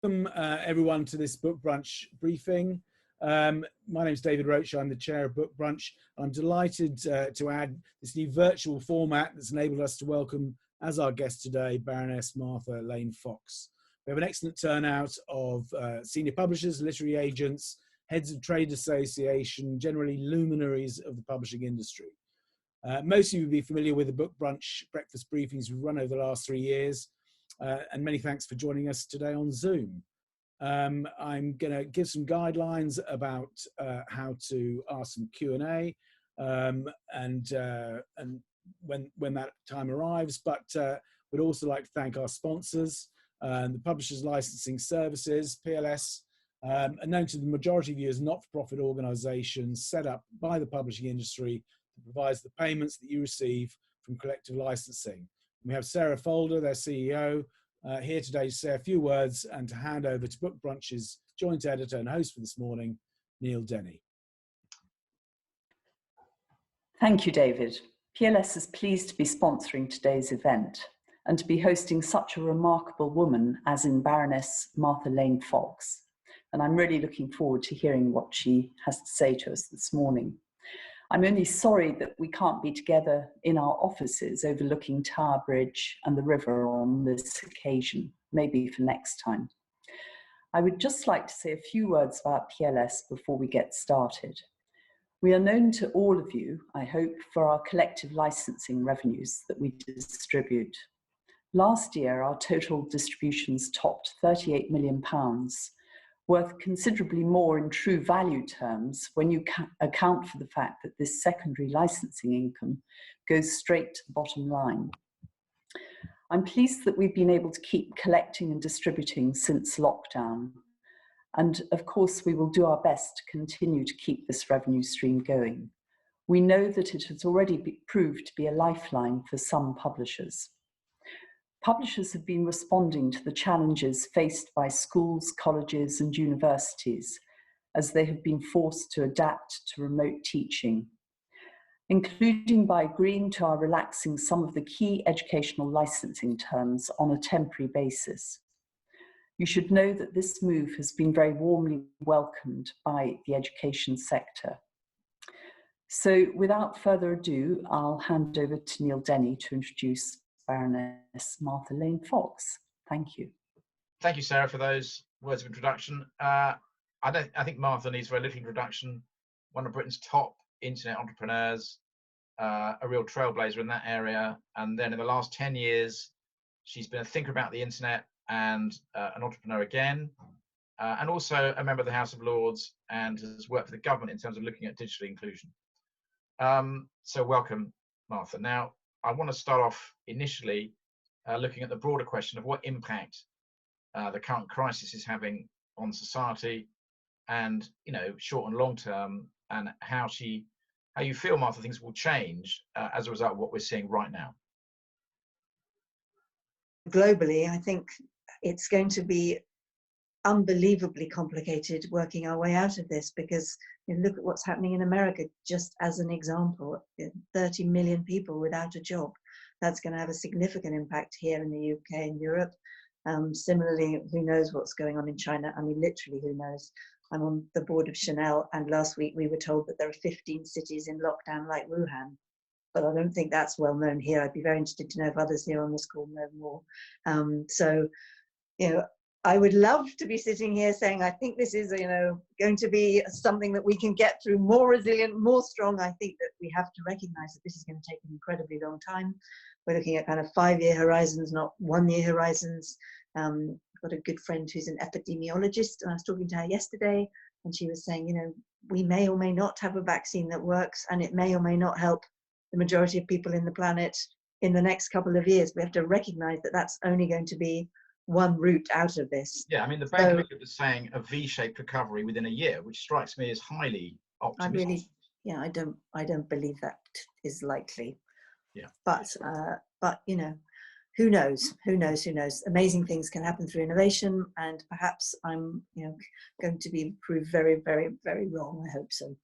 Welcome everyone to this Book Brunch briefing. My name is David Roach, I'm the chair of Book Brunch. I'm delighted to add this new virtual format that's enabled us to welcome as our guest today, Baroness Martha Lane Fox. We have an excellent turnout of senior publishers, literary agents, heads of trade association, generally luminaries of the publishing industry. Most of you will be familiar with the Book Brunch breakfast briefings we've run over the last 3 years. And many thanks for joining us today on Zoom. I'm going to give some guidelines about how to ask some Q&A and when that time arrives, but we'd also like to thank our sponsors, the Publishers Licensing Services, PLS, and known to the majority of you as not-for-profit organisations set up by the publishing industry that provides the payments that you receive from collective licensing. We have Sarah Folder, their CEO, here today to say a few words and to hand over to Book Brunch's joint editor and host for this morning, Neil Denny. Thank you, David. PLS is pleased to be sponsoring today's event and to be hosting such a remarkable woman as in Baroness Martha Lane Fox. And I'm really looking forward to hearing what she has to say to us this morning. I'm only sorry that we can't be together in our offices overlooking Tower Bridge and the river on this occasion, maybe for next time. I would just like to say a few words about PLS before we get started. We are known to all of you, I hope, for our collective licensing revenues that we distribute. Last year, our total distributions topped £38 million, worth considerably more in true value terms when you account for the fact that this secondary licensing income goes straight to the bottom line. I'm pleased that we've been able to keep collecting and distributing since lockdown. And of course, we will do our best to continue to keep this revenue stream going. We know that it has already proved to be a lifeline for some publishers. Publishers have been responding to the challenges faced by schools, colleges, and universities as they have been forced to adapt to remote teaching, including by agreeing to our relaxing some of the key educational licensing terms on a temporary basis. You should know that this move has been very warmly welcomed by the education sector. So without further ado, I'll hand over to Neil Denny to introduce Baroness Martha Lane Fox. Thank you. Thank you, Sarah, for those words of introduction. I think Martha needs very little introduction. One of Britain's top internet entrepreneurs, a real trailblazer in that area. And then in the last 10 years, she's been a thinker about the internet and an entrepreneur again, and also a member of the House of Lords and has worked for the government in terms of looking at digital inclusion. So welcome, Martha. Now, I want to start off initially looking at the broader question of what impact the current crisis is having on society, and short and long term, and how you feel, Martha, things will change as a result of what we're seeing right now. Globally, I think it's going to be unbelievably complicated working our way out of this, because look at what's happening in America, just as an example. 30 million people without a job. That's going to have a significant impact here in the UK and Europe. Similarly, who knows what's going on in China? I mean, literally, who knows? I'm on the board of Chanel, and last week we were told that there are 15 cities in lockdown like Wuhan. But I don't think that's well known here. I'd be very interested to know if others here on this call know more. I would love to be sitting here saying, I think this is, going to be something that we can get through, more resilient, more strong. I think that we have to recognize that this is going to take an incredibly long time. We're looking at kind of 5-year horizons, not 1-year horizons. I've got a good friend who's an epidemiologist, and I was talking to her yesterday, and she was saying, we may or may not have a vaccine that works, and it may or may not help the majority of people in the planet in the next couple of years. We have to recognize that that's only going to be one route out of this. Yeah, I mean, the Bank was saying a V-shaped recovery within a year, which strikes me as highly optimistic. I don't believe that is likely. Yeah. But who knows? Amazing things can happen through innovation, and perhaps I'm, going to be proved very, very, very wrong. I hope so.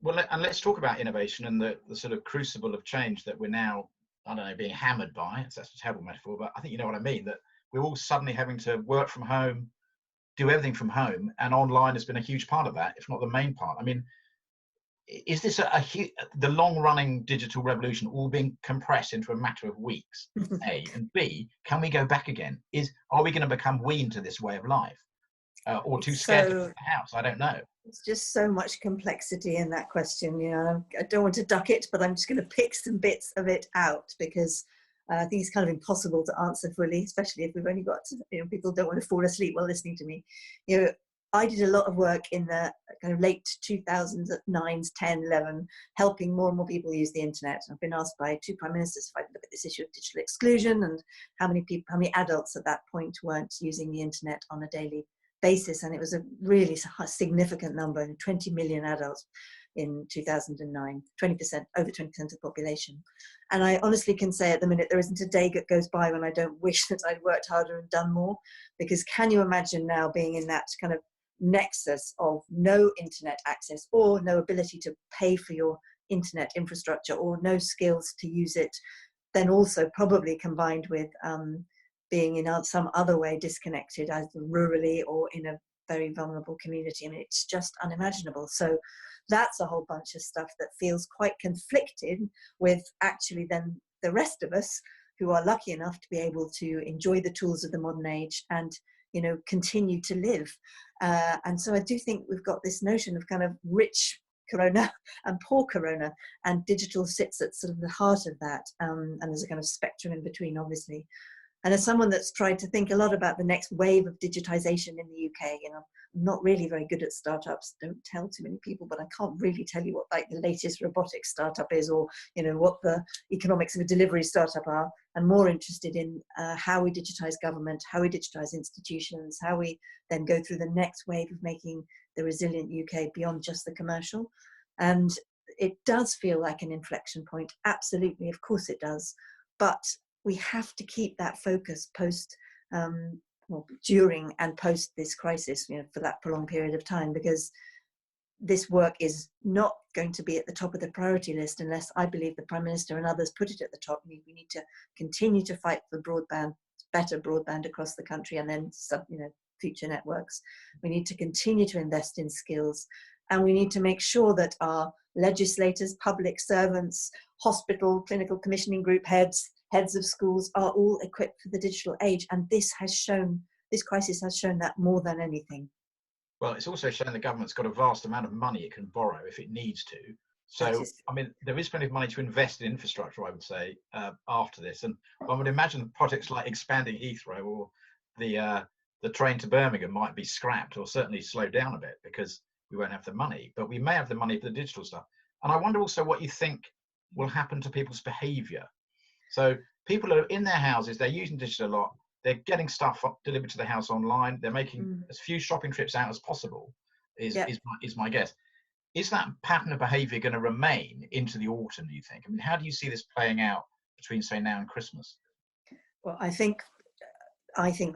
Well, and let's talk about innovation and the sort of crucible of change that we're now, being hammered by. That's a terrible metaphor, but I think you know what I mean, that we're all suddenly having to work from home, do everything from home, and online has been a huge part of that, if not the main part. I mean, is this the long-running digital revolution all being compressed into a matter of weeks? A, and B, can we go back again? Are we going to become weaned to this way of life, or too scared to leave the house? I don't know. It's just so much complexity in that question. You know, I don't want to duck it, but I'm just going to pick some bits of it out because I think it's kind of impossible to answer fully, especially if we've only got, you know, people don't want to fall asleep while listening to me. You know, I did a lot of work in the kind of late 2009, 10, 11, helping more and more people use the internet. I've been asked by 2 prime ministers if I look at this issue of digital exclusion and how many adults at that point weren't using the internet on a daily basis. And it was a really significant number, 20 million adults in 2009, 20%, over 20% of the population. And I honestly can say at the minute, there isn't a day that goes by when I don't wish that I'd worked harder and done more, because can you imagine now being in that kind of nexus of no internet access or no ability to pay for your internet infrastructure or no skills to use it, then also probably combined with being in some other way disconnected, either rurally or in a very vulnerable community. I mean, it's just unimaginable. So that's a whole bunch of stuff that feels quite conflicted with actually then the rest of us who are lucky enough to be able to enjoy the tools of the modern age and, you know, continue to live. And so I do think we've got this notion of kind of rich corona and poor corona, and digital sits at sort of the heart of that. And there's a kind of spectrum in between, obviously. And as someone that's tried to think a lot about the next wave of digitization in the UK, you know, I'm not really very good at startups. Don't tell too many people, but I can't really tell you what like the latest robotics startup is, or, you know, what the economics of a delivery startup are. I'm more interested in how we digitize government, how we digitize institutions, how we then go through the next wave of making the resilient UK beyond just the commercial. And it does feel like an inflection point. Absolutely, of course it does. But we have to keep that focus during and post this crisis, you know, for that prolonged period of time, because this work is not going to be at the top of the priority list unless I believe the Prime Minister and others put it at the top. We need to continue to fight for broadband, better broadband across the country, and then future networks. We need to continue to invest in skills, and we need to make sure that our legislators, public servants, hospital, clinical commissioning group heads of schools are all equipped for the digital age. And this crisis has shown that more than anything. Well, it's also shown the government's got a vast amount of money it can borrow if it needs to. So, I mean, there is plenty of money to invest in infrastructure, I would say, after this. And I would imagine projects like expanding Heathrow or the train to Birmingham might be scrapped or certainly slowed down a bit because we won't have the money. But we may have the money for the digital stuff. And I wonder also what you think will happen to people's behaviour. So people are in their houses, they're using digital a lot, they're getting stuff delivered to the house online, they're making as few shopping trips out as possible, is my guess. Is that pattern of behaviour going to remain into the autumn, do you think? I mean, how do you see this playing out between, say, now and Christmas? Well, I think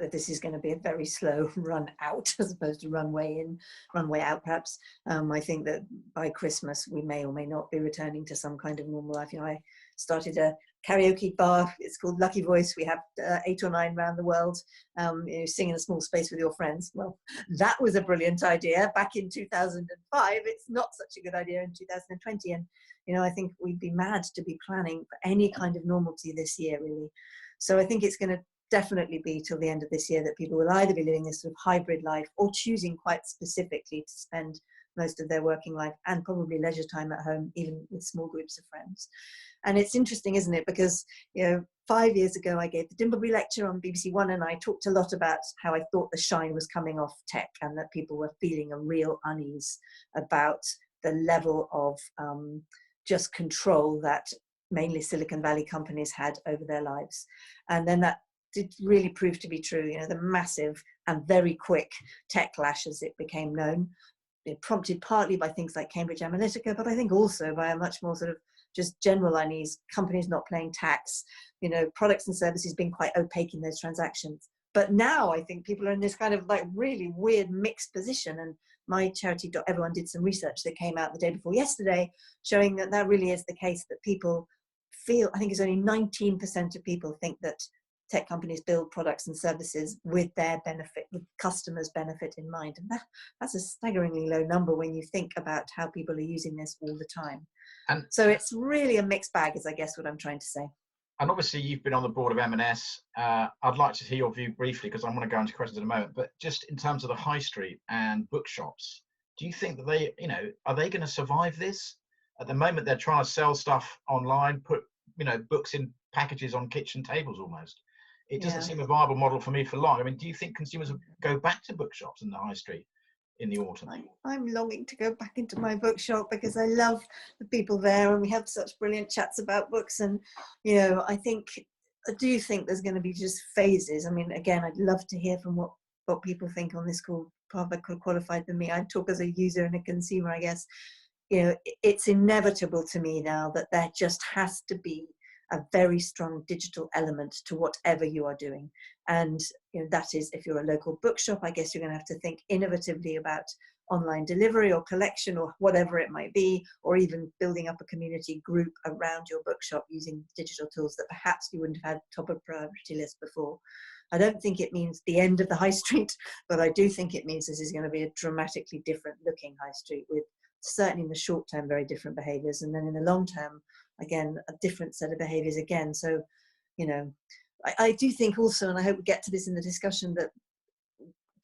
that this is going to be a very slow run out as opposed to runway in, runway out, perhaps. I think that by Christmas, we may or may not be returning to some kind of normal life. You know, I started a karaoke bar. It's called Lucky Voice. We have 8 or 9 around the world. You know, sing in a small space with your friends. Well, that was a brilliant idea back in 2005. It's not such a good idea in 2020. And, you know, I think we'd be mad to be planning for any kind of normalcy this year, really. So I think it's going to definitely be till the end of this year that people will either be living this sort of hybrid life or choosing quite specifically to spend most of their working life and probably leisure time at home, even with small groups of friends. And it's interesting, isn't it? Because, you know, 5 years ago, I gave the Dimbleby lecture on BBC One, and I talked a lot about how I thought the shine was coming off tech and that people were feeling a real unease about the level of just control that mainly Silicon Valley companies had over their lives. And then that did really prove to be true. You know, the massive and very quick tech lash, as it became known, it prompted partly by things like Cambridge Analytica, but I think also by a much more sort of just general unease, companies not paying tax, you know, products and services being quite opaque in those transactions. But now I think people are in this kind of like really weird mixed position. And my charity, Everyone, did some research that came out the day before yesterday showing that that really is the case, that people feel, I think it's only 19% of people think that tech companies build products and services with their benefit, with customers' benefit in mind. And that's a staggeringly low number when you think about how people are using this all the time. And so it's really a mixed bag, is I guess what I'm trying to say. And obviously you've been on the board of M&S. I'd like to hear your view briefly, because I'm going to go into questions in a moment, but just in terms of the high street and bookshops, do you think that they, you know, are they going to survive this? At the moment, they're trying to sell stuff online, put, you know, books in packages on kitchen tables almost. It doesn't seem a viable model for me for long. I mean, do you think consumers will go back to bookshops in the high street in the autumn? I'm longing to go back into my bookshop because I love the people there and we have such brilliant chats about books. And, you know, I do think there's going to be just phases. I mean, again, I'd love to hear from what people think on this call. Probably qualified than me. I talk as a user and a consumer, I guess. You know, it's inevitable to me now that there just has to be a very strong digital element to whatever you are doing. And, you know, that is, if you're a local bookshop, I guess you're going to have to think innovatively about online delivery or collection or whatever it might be, or even building up a community group around your bookshop using digital tools that perhaps you wouldn't have had top of priority list before. I don't think it means the end of the high street, but I do think it means this is going to be a dramatically different looking high street, with certainly in the short term very different behaviors, and then in the long term again a different set of behaviors again. So, you know, I do think also, and I hope we get to this in the discussion, that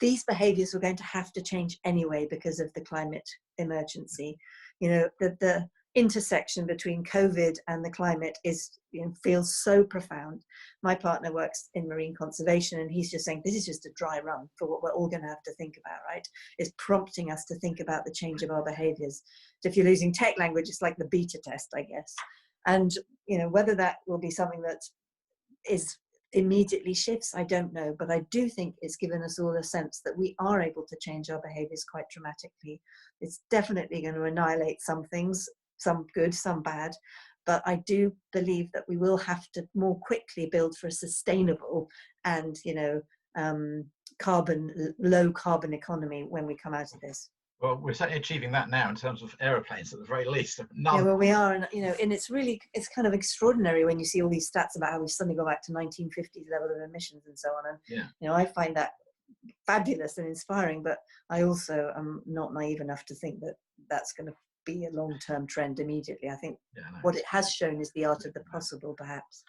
these behaviors are going to have to change anyway because of the climate emergency. You know, the intersection between COVID and the climate is, you know, feels so profound. My partner works in marine conservation and he's just saying this is just a dry run for what we're all going to have to think about, right? It's prompting us to think about the change of our behaviors. So if you're using tech language, it's like the beta test, I guess. And, you know, whether that will be something that is immediately shifts, I don't know, but I do think it's given us all a sense that we are able to change our behaviors quite dramatically. It's definitely going to annihilate some things, some good, some bad, but I do believe that we will have to more quickly build for a sustainable and, you know, low carbon economy when we come out of this. Well, we're certainly achieving that now in terms of aeroplanes at the very least. None. Yeah, well, we are, and, you know, and it's kind of extraordinary when you see all these stats about how we suddenly go back to 1950s level of emissions and so on. And, you know, I find that fabulous and inspiring, but I also am not naive enough to think that that's going to be a long-term trend immediately. I think what it has shown is the art of the possible, perhaps.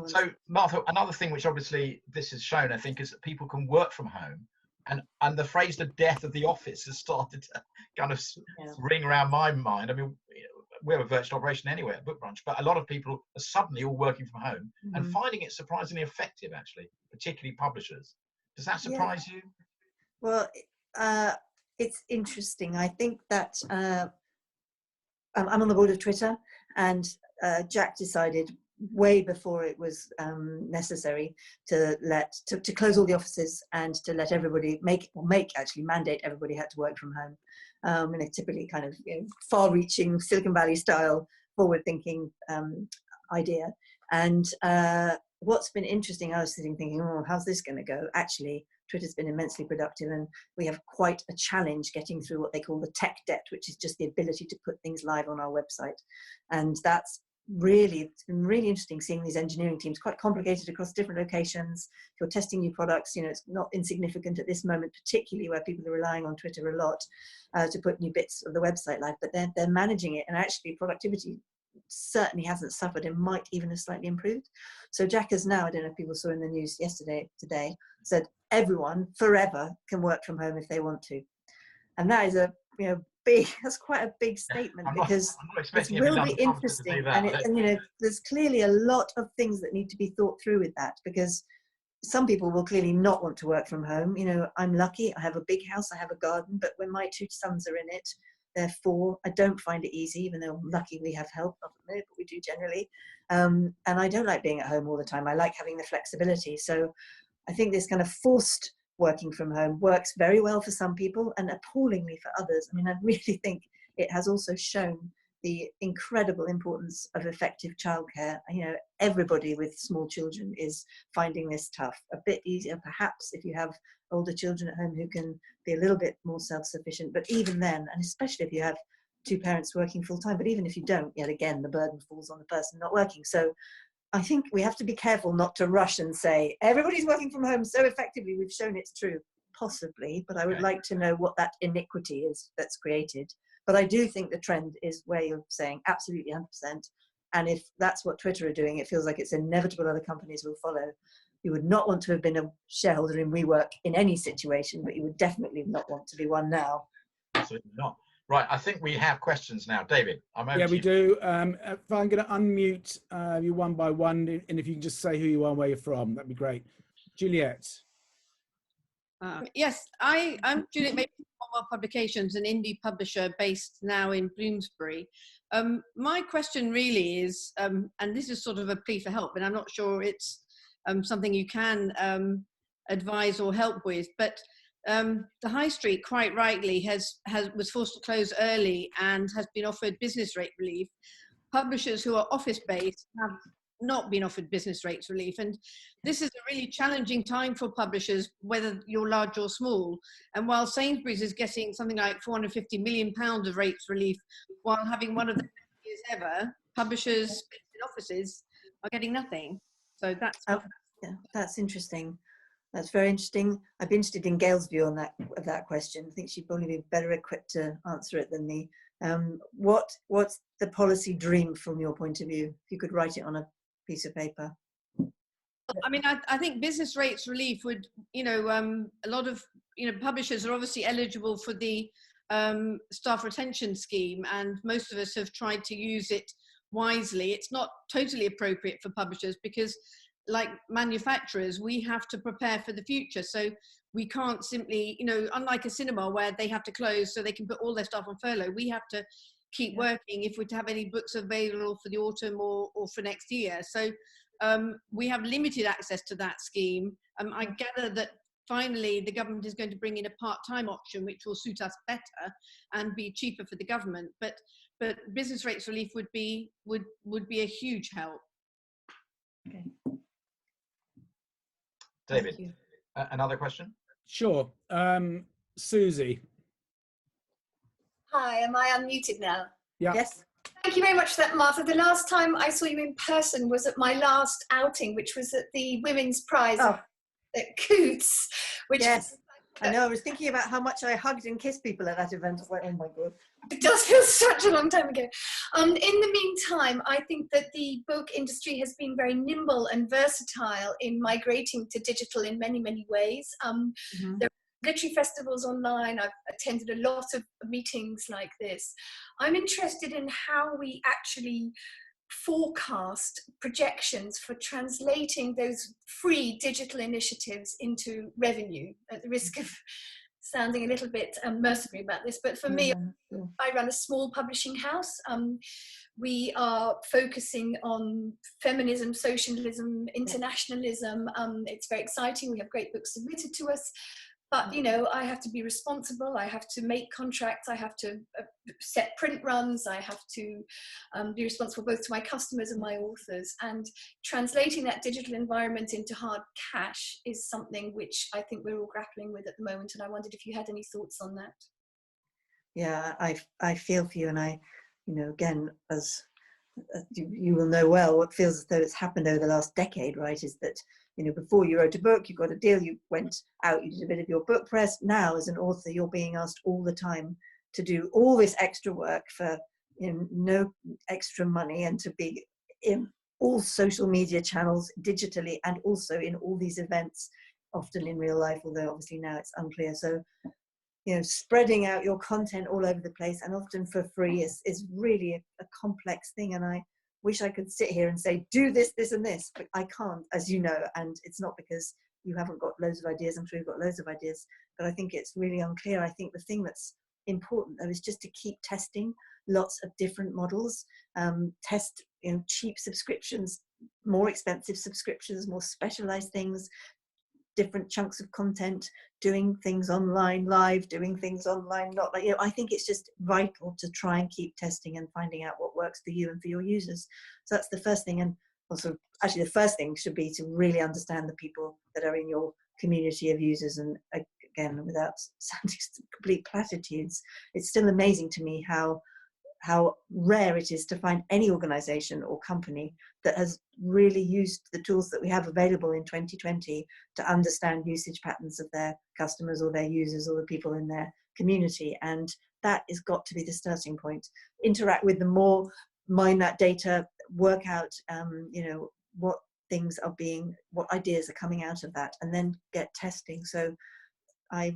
So, Martha, another thing which obviously this has shown, I think, is that people can work from home. And the phrase "the death of the office" has started to kind of ring around my mind. I mean, we have a virtual operation anyway at BookBrunch, but a lot of people are suddenly all working from home and finding it surprisingly effective, actually, particularly publishers. Does that surprise you? Well, it's interesting. I think that I'm on the board of Twitter, and Jack decided way before it was necessary to close all the offices and to let everybody mandate everybody had to work from home, in a typically kind of, you know, far-reaching Silicon Valley style, forward-thinking idea. And what's been interesting, I was sitting thinking, oh, how's this going to go? Actually, Twitter's been immensely productive, and we have quite a challenge getting through what they call the tech debt, which is just the ability to put things live on our website. And it's been really interesting seeing these engineering teams, quite complicated across different locations. If you're testing new products, you know, it's not insignificant at this moment, particularly where people are relying on Twitter a lot to put new bits of the website live, but they're managing it, and actually productivity certainly hasn't suffered and might even have slightly improved. So Jack has now, I don't know if people saw in the news today, said everyone forever can work from home if they want to. And that is that's quite a big statement, because it will be interesting. And, you know, there's clearly a lot of things that need to be thought through with that, because some people will clearly not want to work from home. You know, I'm lucky, I have a big house, I have a garden, but when my 2 sons are in it, they're 4, I don't find it easy, even though I'm lucky we have help, not at the minute, but we do generally. And I don't like being at home all the time. I like having the flexibility. So I think this kind of forced working from home works very well for some people and appallingly for others. I mean, I really think it has also shown the incredible importance of effective childcare. You know, everybody with small children is finding this tough. A bit easier, perhaps, if you have older children at home who can be a little bit more self-sufficient. But even then, and especially if you have 2 parents working full-time, but even if you don't, yet again, the burden falls on the person not working. So I think we have to be careful not to rush and say, everybody's working from home so effectively, we've shown it's true. Possibly, but I would like to know what that iniquity is that's created. But I do think the trend is where you're saying absolutely 100%. And if that's what Twitter are doing, it feels like it's inevitable other companies will follow. You would not want to have been a shareholder in WeWork in any situation, but you would definitely not want to be one now. Absolutely not. Right, I think we have questions now. David, I'm over to we you. do. If I'm going to unmute you one by one, and if you can just say who you are and where you're from, that'd be great. Juliet. Yes, I'm Juliet Mason from Cromwell Publications, an indie publisher based now in Bloomsbury. My question really is, and this is sort of a plea for help, and I'm not sure it's something you can advise or help with, but the High Street, quite rightly, was forced to close early and has been offered business rate relief. Publishers who are office-based have not been offered business rates relief, and this is a really challenging time for publishers, whether you're large or small. And while Sainsbury's is getting something like £450 million of rates relief while having one of the best years ever, publishers in offices are getting nothing. So that's yeah, that's interesting. That's very interesting. I'd be interested in Gail's view on that question. I think she'd probably be better equipped to answer it than me. What's the policy dream from your point of view? If you could write it on a piece of paper. I mean, I think business rates relief would, a lot of, publishers are obviously eligible for the staff retention scheme, and most of us have tried to use it wisely. It's not totally appropriate for publishers because, like manufacturers, we have to prepare for the future. So we can't simply, unlike a cinema where they have to close so they can put all their staff on furlough, we have to keep working if we're to have any books available for the autumn or for next year. So we have limited access to that scheme. I gather that finally the government is going to bring in a part-time option which will suit us better and be cheaper for the government. But business rates relief would be a huge help. Okay. David, another question? Sure. Susie. Hi, am I unmuted now? Yeah. Yes. Thank you very much for that, Martha. The last time I saw you in person was at my last outing, which was at the Women's Prize at Coots. Which yes. I know, I was thinking about how much I hugged and kissed people at that event. I was like, oh my God. It does feel such a long time ago. In the meantime, I think that the book industry has been very nimble and versatile in migrating to digital in many, many ways. There are literary festivals online. I've attended a lot of meetings like this. I'm interested in how we actually forecast projections for translating those free digital initiatives into revenue, at the risk of sounding a little bit mercenary about this, but for me, I run a small publishing house. We are focusing on feminism, socialism, internationalism. It's very exciting. We have great books submitted to us. But, I have to be responsible. I have to make contracts. I have to set print runs. I have to be responsible both to my customers and my authors. And translating that digital environment into hard cash is something which I think we're all grappling with at the moment. And I wondered if you had any thoughts on that. Yeah, I feel for you. And I, again, as you will know well, what feels as though it's happened over the last decade, right, is that before you wrote a book, you got a deal, you went out, you did a bit of your book press. Now, as an author, you're being asked all the time to do all this extra work for no extra money, and to be in all social media channels digitally, and also in all these events, often in real life, although obviously now it's unclear. So, spreading out your content all over the place, and often for free, is really a complex thing. And I wish I could sit here and say, do this, this, and this, but I can't, as you know, and it's not because you haven't got loads of ideas. I'm sure you've got loads of ideas, but I think it's really unclear. I think the thing that's important, though, is just to keep testing lots of different models, test cheap subscriptions, more expensive subscriptions, more specialized things, different chunks of content, doing things online live, doing things online not. I think it's just vital to try and keep testing and finding out what works for you and for your users. So that's the first thing. And also, actually, the first thing should be to really understand the people that are in your community of users. And again, without sounding complete platitudes, it's still amazing to me how rare it is to find any organization or company that has really used the tools that we have available in 2020 to understand usage patterns of their customers or their users or the people in their community. And that has got to be the starting point. Interact with them more, mine that data, work out, you know, what things are being, what ideas are coming out of that, and then get testing. So I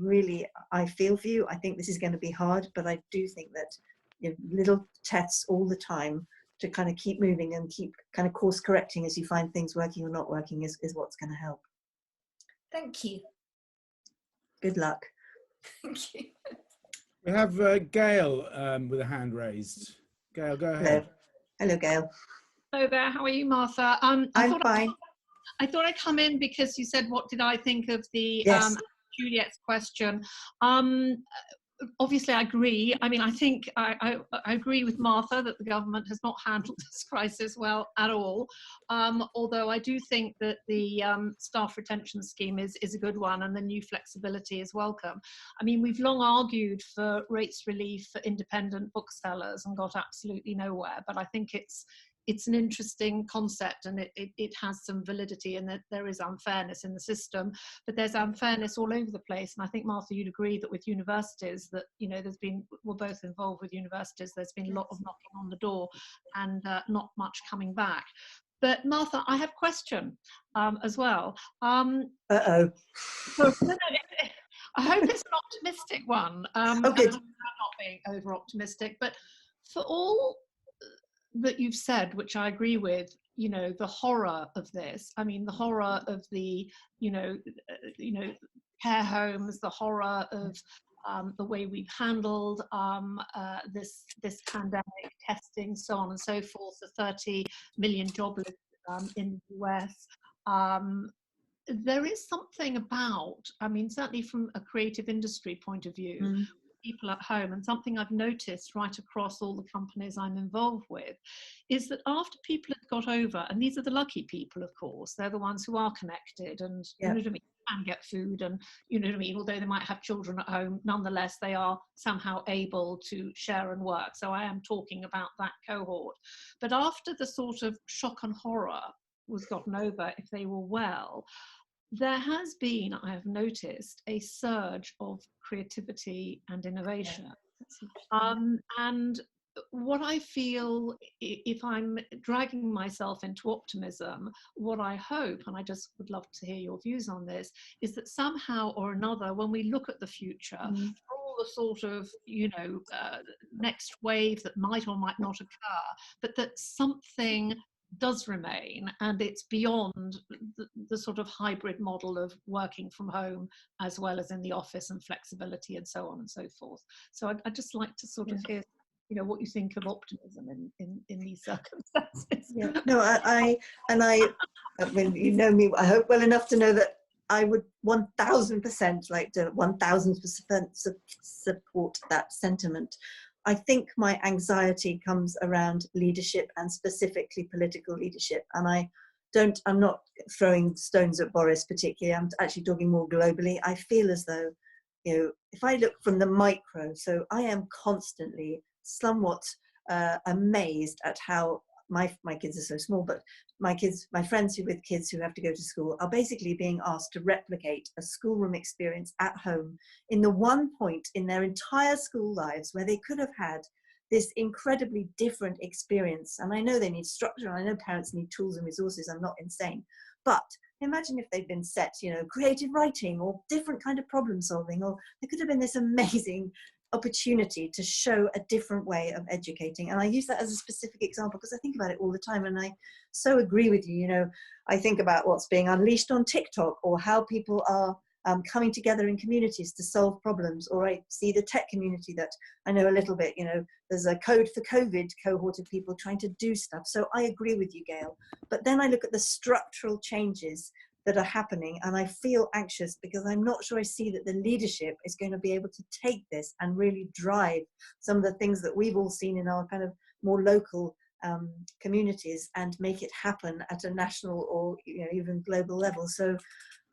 feel for you. I think this is going to be hard, but I do think that, you know, little tests all the time to kind of keep moving and keep kind of course correcting as you find things working or not working is what's going to help. Thank you. Good luck. Thank you. We have Gail with a hand raised. Gail, go ahead. Hello, Gail. Hello there. How are you, Martha? I'm fine. I thought I'd come in because you said, what did I think of the Yes. Juliet's question? Obviously, I agree. I mean, I think I agree with Martha that the government has not handled this crisis well at all. Although I do think that the staff retention scheme is a good one, and the new flexibility is welcome. I mean, we've long argued for rates relief for independent booksellers and got absolutely nowhere. But I think it's an interesting concept, and it has some validity, and that there is unfairness in the system, but there's unfairness all over the place. And I think, Martha, you'd agree that with universities that, you know, we're both involved with universities, there's been a lot of knocking on the door and not much coming back. But Martha, I have a question as well. Uh-oh. I hope it's an optimistic one. Oh, good. I'm not being over optimistic, but for all that you've said, which I agree with, you know, the horror of this. I mean, the horror of the, you know, care homes, the horror of the way we've handled this pandemic, testing, so on and so forth. The 30 million jobless in the US. There is something about, I mean, certainly from a creative industry point of view, people at home, and something I've noticed right across all the companies I'm involved with, is that after people have got over, and these are the lucky people, of course, they're the ones who are connected and, you know what I mean, can get food, and, you know what I mean, although they might have children at home, nonetheless, they are somehow able to share and work. So I am talking about that cohort. But after the sort of shock and horror was gotten over, if they were well, there has been, I have noticed, a surge of creativity and innovation. And what I feel, if I'm dragging myself into optimism, what I hope, and I just would love to hear your views on this, is that somehow or another, when we look at the future, for all the sort of, you know, next wave that might or might not occur, but that something does remain, and it's beyond the sort of hybrid model of working from home as well as in the office, and flexibility and so on and so forth. So I'd just like to sort of hear, you know, what you think of optimism in these circumstances. Yeah. No, I mean, you know me, I hope well enough to know that I would 1000% like to 1000% support that sentiment. I think my anxiety comes around leadership, and specifically political leadership. And I'm not throwing stones at Boris particularly, I'm actually talking more globally. I feel as though, you know, if I look from the micro, so I am constantly somewhat amazed at how my kids are so small, but my friends with kids who have to go to school are basically being asked to replicate a schoolroom experience at home in the one point in their entire school lives where they could have had this incredibly different experience. And I know they need structure, and I know parents need tools and resources. I'm not insane, but imagine if they'd been set, you know, creative writing or different kind of problem solving, or there could have been this amazing opportunity to show a different way of educating. And I use that as a specific example because I think about it all the time, and I so agree with you. You know, I think about what's being unleashed on TikTok, or how people are coming together in communities to solve problems, or I see the tech community that I know a little bit. You know, there's a Code for COVID cohort of people trying to do stuff. So I agree with you, Gail. But then I look at the structural changes that are happening, and I feel anxious because I'm not sure I see that the leadership is going to be able to take this and really drive some of the things that we've all seen in our kind of more local communities and make it happen at a national or, you know, even global level. So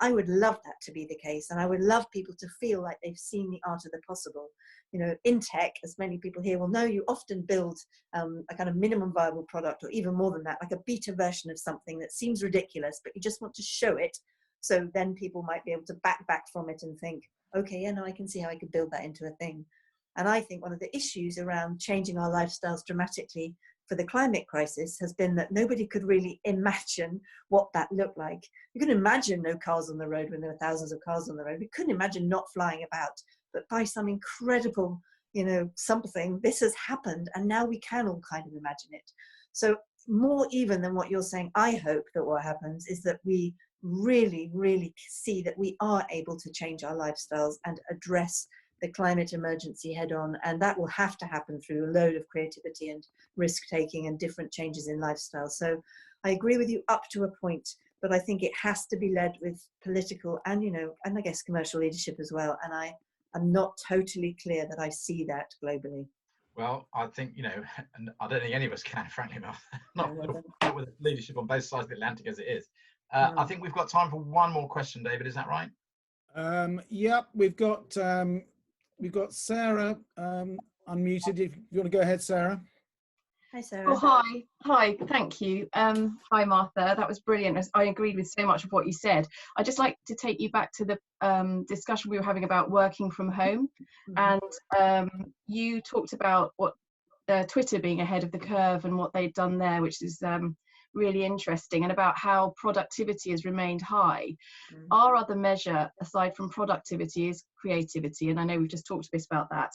I would love that to be the case, and I would love people to feel like they've seen the art of the possible. You know, in tech, as many people here will know, you often build a kind of minimum viable product, or even more than that, like a beta version of something that seems ridiculous, but you just want to show it, so then people might be able to back from it and think, okay, yeah, no, I can see how I could build that into a thing. And I think one of the issues around changing our lifestyles dramatically for the climate crisis has been that nobody could really imagine what that looked like. You can imagine no cars on the road when there were thousands of cars on the road. We couldn't imagine not flying about, but by some incredible, you know, something, this has happened, and now we can all kind of imagine it. So more even than what you're saying, I hope that what happens is that we really, really see that we are able to change our lifestyles and address the climate emergency head on, and that will have to happen through a load of creativity and risk taking and different changes in lifestyle. So I agree with you up to a point, but I think it has to be led with political and, you know, and I guess commercial leadership as well. And I'm not totally clear that I see that globally. Well, I think, you know, and I don't think any of us can, frankly, not No, with leadership on both sides of the Atlantic as it is. I think we've got time for one more question, David. Is that right? Yep, we've got Sarah unmuted. If you want to go ahead, Sarah. Hi, Sarah. Oh, hi, thank you. Hi, Martha, that was brilliant. I agreed with so much of what you said. I'd just like to take you back to the discussion we were having about working from home. And you talked about what Twitter being ahead of the curve and what they'd done there, which is really interesting, and about how productivity has remained high. Our other measure, aside from productivity, is creativity, and I know we've just talked a bit about that.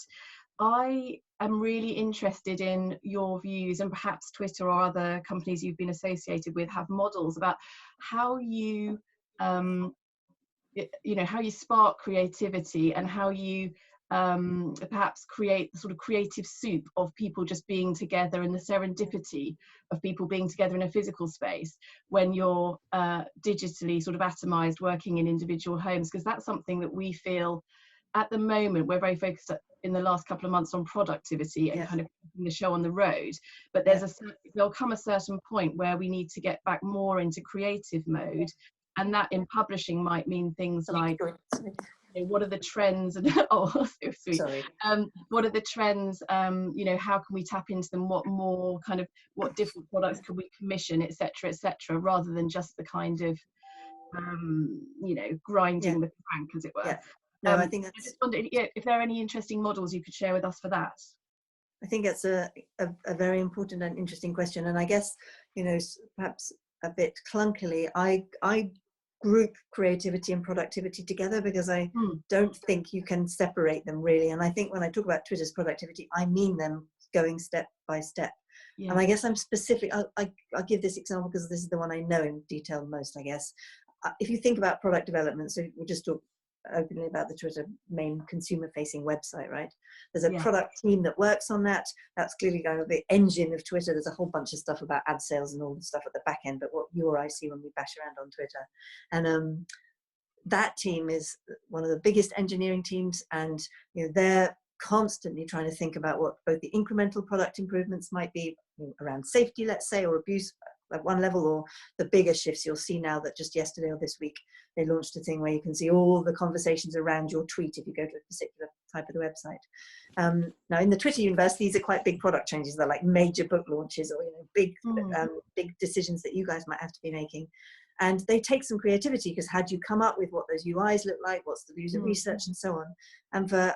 I am really interested in your views, and perhaps Twitter or other companies you've been associated with have models about how you, you know, how you spark creativity and how you perhaps create the sort of creative soup of people just being together, and the serendipity of people being together in a physical space when you're digitally sort of atomized working in individual homes, because that's something that we feel at the moment we're very focused in the last couple of months on productivity and kind of keeping the show on the road, but there'll come a certain point where we need to get back more into creative mode, and that in publishing might mean things like, you know, what are the trends and oh, so sweet. Sorry. What are the trends, you know, how can we tap into them, what different products could we commission, etc., rather than just the kind of you know, grinding the crank, as it were. No, I think I just wondered if there are any interesting models you could share with us for that. I think that's a very important and interesting question, and I guess, you know, perhaps a bit clunkily, I group creativity and productivity together because I don't think you can separate them really. And I think when I talk about Twitter's productivity, I mean them going step by step. And I guess I'm specific. I'll give this example because this is the one I know in detail most, I guess. If you think about product development, so we'll just talk openly about the Twitter main consumer facing website, right? There's a product team that works on that. That's clearly going to be the engine of Twitter. There's a whole bunch of stuff about ad sales and all the stuff at the back end, but what you or I see when we bash around on Twitter. And that team is one of the biggest engineering teams, and you know, they're constantly trying to think about what both the incremental product improvements might be, you know, around safety, let's say, or abuse at one level, or the bigger shifts. You'll see now that just yesterday or this week they launched a thing where you can see all the conversations around your tweet if you go to a particular type of the website. Now in the Twitter universe, these are quite big product changes. They're like major book launches, or, you know, big decisions that you guys might have to be making, and they take some creativity, because how do you come up with what those UIs look like, what's the user research and so on. And for,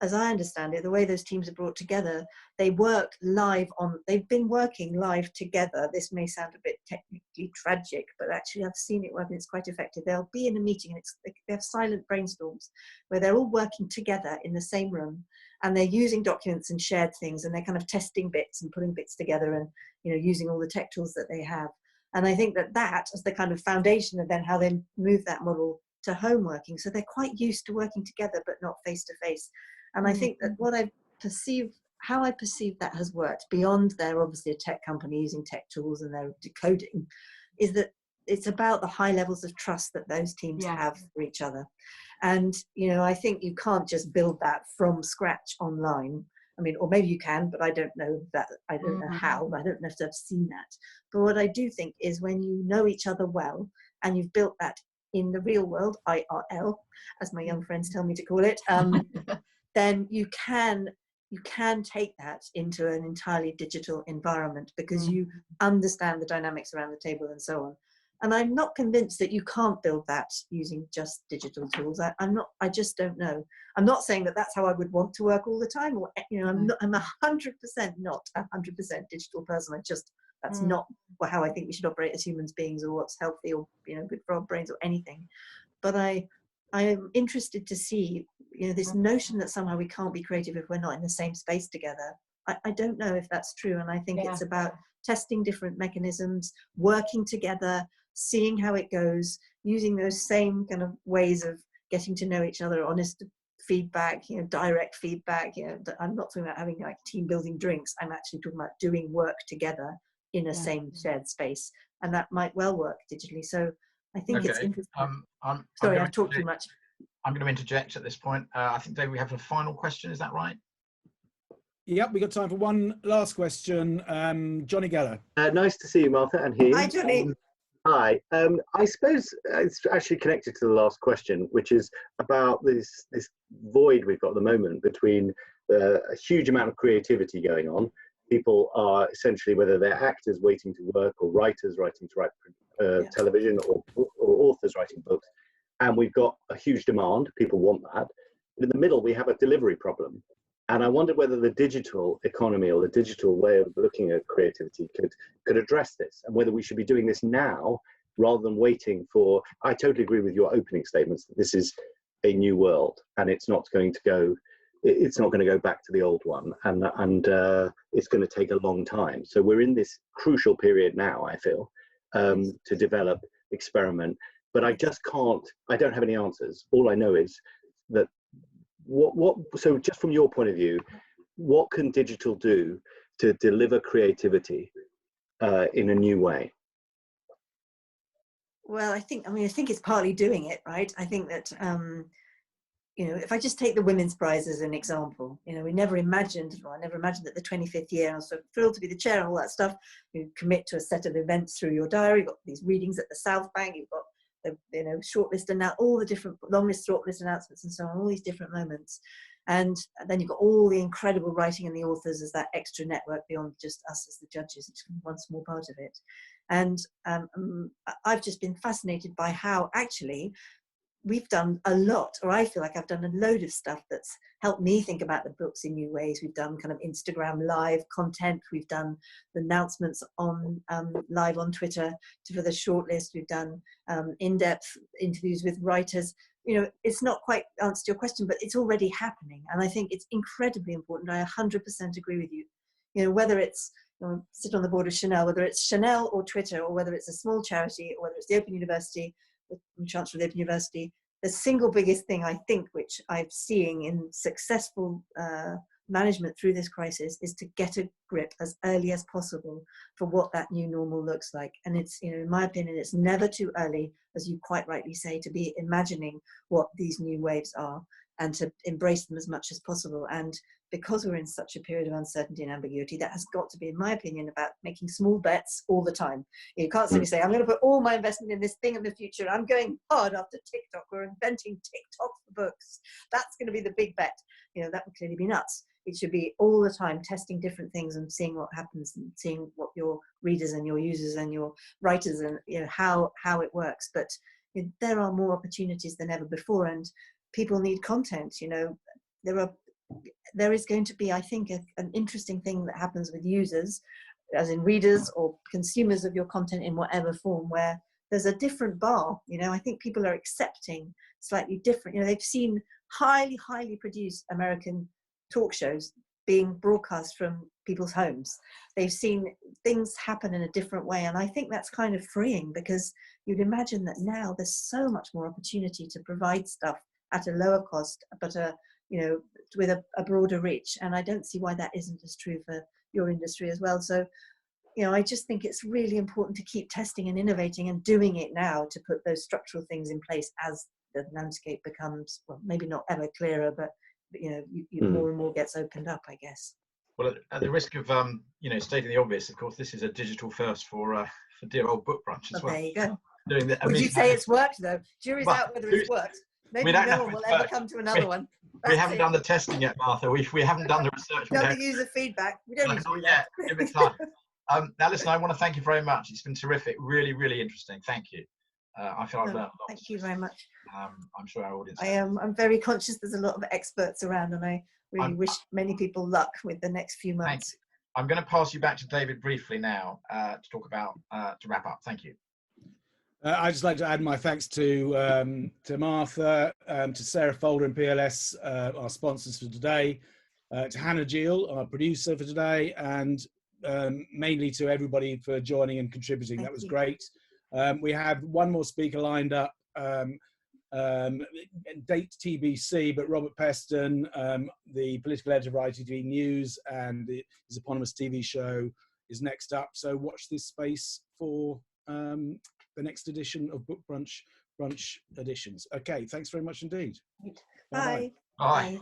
as I understand it, the way those teams are brought together, they work live on, they've been working live together. This may sound a bit technically tragic, but actually I've seen it work and it's quite effective. They'll be in a meeting and they have silent brainstorms where they're all working together in the same room, and they're using documents and shared things, and they're kind of testing bits and putting bits together, and, you know, using all the tech tools that they have. And I think that that is the kind of foundation of then how they move that model to home working. So they're quite used to working together, but not face to face. And I think that what I perceive, how I perceive that has worked, beyond they're obviously a tech company using tech tools and they're decoding, is that it's about the high levels of trust that those teams have for each other. And, you know, I think you can't just build that from scratch online. I mean, or maybe you can, but I don't know that. I don't know how. I don't know if I've seen that. But what I do think is when you know each other well and you've built that in the real world, IRL, as my young friends tell me to call it, then you can take that into an entirely digital environment because you understand the dynamics around the table and so on. And I'm not convinced that you can't build that using just digital tools. I just don't know. I'm not saying that that's how I would want to work all the time, or, you know, I'm 100% not a 100% digital person. That's not how I think we should operate as human beings, or what's healthy, or, you know, good for our brains, or anything. But I am interested to see, you know, this notion that somehow we can't be creative if we're not in the same space together. I don't know if that's true. And I think it's about testing different mechanisms, working together, seeing how it goes, using those same kind of ways of getting to know each other, honest feedback, you know, direct feedback. You know, I'm not talking about having like team building drinks. I'm actually talking about doing work together in a same shared space, and that might well work digitally. So I think it's interesting. Sorry, I've talked too much. I'm going to interject at this point. I think, Dave, we have a final question. Is that right? Yep, we got time for one last question. Johnny Geller. Nice to see you, Martha, and hear you. Hi, Johnny. Hi. I suppose it's actually connected to the last question, which is about this void we've got at the moment between a huge amount of creativity going on. People are essentially, whether they're actors waiting to work, or writers writing to write television, or authors writing books, and we've got a huge demand. People want that. But in the middle, we have a delivery problem. And I wondered whether the digital economy, or the digital way of looking at creativity, could address this, and whether we should be doing this now rather than waiting for. I totally agree with your opening statements that this is a new world, and it's not going to go back to the old one, and it's going to take a long time. So we're in this crucial period now, I feel, to develop, experiment. But I don't have any answers. All I know is that so just from your point of view, what can digital do to deliver creativity in a new way? Well, I think it's partly doing it, right? I think that, you know, if I just take the Women's Prize as an example, you know, I never imagined that the 25th year, I was so thrilled to be the chair and all that stuff. You commit to a set of events through your diary. You've got these readings at the South Bank. You've got the, you know, shortlist, and now all the different long list, shortlist announcements, and so on, all these different moments. And then you've got all the incredible writing and the authors as that extra network beyond just us as the judges, which is one small part of it. And I've just been fascinated by how actually we've done a lot, or I feel like I've done a load of stuff that's helped me think about the books in new ways. We've done kind of Instagram live content. We've done the announcements on live on Twitter for the shortlist. We've done in-depth interviews with writers. You know, it's not quite answered your question, but it's already happening. And I think it's incredibly important. I 100% agree with you. You know, whether it's, you know, sit on the board of Chanel, whether it's Chanel or Twitter, or whether it's a small charity, or whether it's the Open University, the Chancellor of the Open University, the single biggest thing I think which I'm seeing in successful management through this crisis is to get a grip as early as possible for what that new normal looks like. And it's, you know, in my opinion, it's never too early, as you quite rightly say, to be imagining what these new waves are and to embrace them as much as possible. And because we're in such a period of uncertainty and ambiguity, that has got to be, in my opinion, about making small bets all the time. You can't simply say, I'm going to put all my investment in this thing in the future. I'm going hard after TikTok. We're inventing TikTok for books. That's going to be the big bet. You know, that would clearly be nuts. It should be all the time testing different things and seeing what happens, and seeing what your readers and your users and your writers, and, you know, how it works. But, you know, there are more opportunities than ever before, and people need content. You know, there is going to be, I think, an interesting thing that happens with users, as in readers or consumers of your content in whatever form, where there's a different bar. You know, I think people are accepting slightly different. You know, they've seen highly produced American talk shows being broadcast from people's homes. They've seen things happen in a different way, and I think that's kind of freeing, because you'd imagine that now there's so much more opportunity to provide stuff at a lower cost, but you know, with a broader reach. And I don't see why that isn't as true for your industry as well. So, you know, I just think it's really important to keep testing and innovating and doing it now, to put those structural things in place as the landscape becomes, well, maybe not ever clearer, but, you know, more and more gets opened up, I guess. Well, at the risk of you know, stating the obvious, of course, this is a digital first for dear old BookBrunch as well. There you go. doing the. Would you say it's worked though? Jury's Well, out whether it's worked. Maybe we don't know no if one will it's ever worked. come to another one. We That's haven't it. done the testing yet, Martha. We haven't done the research. Done the user feedback. We don't need to Not do yet. that. Give it time. Now, listen, I want to thank you very much. It's been terrific. Really, really interesting. Thank you. I feel I've learned a lot. Thank you very much. I'm sure our audience. I'm very conscious there's a lot of experts around, and I really wish many people luck with the next few months. I'm going to pass you back to David briefly now to talk about, to wrap up. Thank you. I'd just like to add my thanks to Martha, to Sarah Folder and PLS, our sponsors for today, to Hannah Gill, our producer for today, and mainly to everybody for joining and contributing. That was great. We have one more speaker lined up, date TBC, but Robert Peston, the political editor of ITV News and his eponymous TV show is next up. So watch this space for the next edition of Book Brunch editions. Okay, thanks very much indeed. Bye. Bye.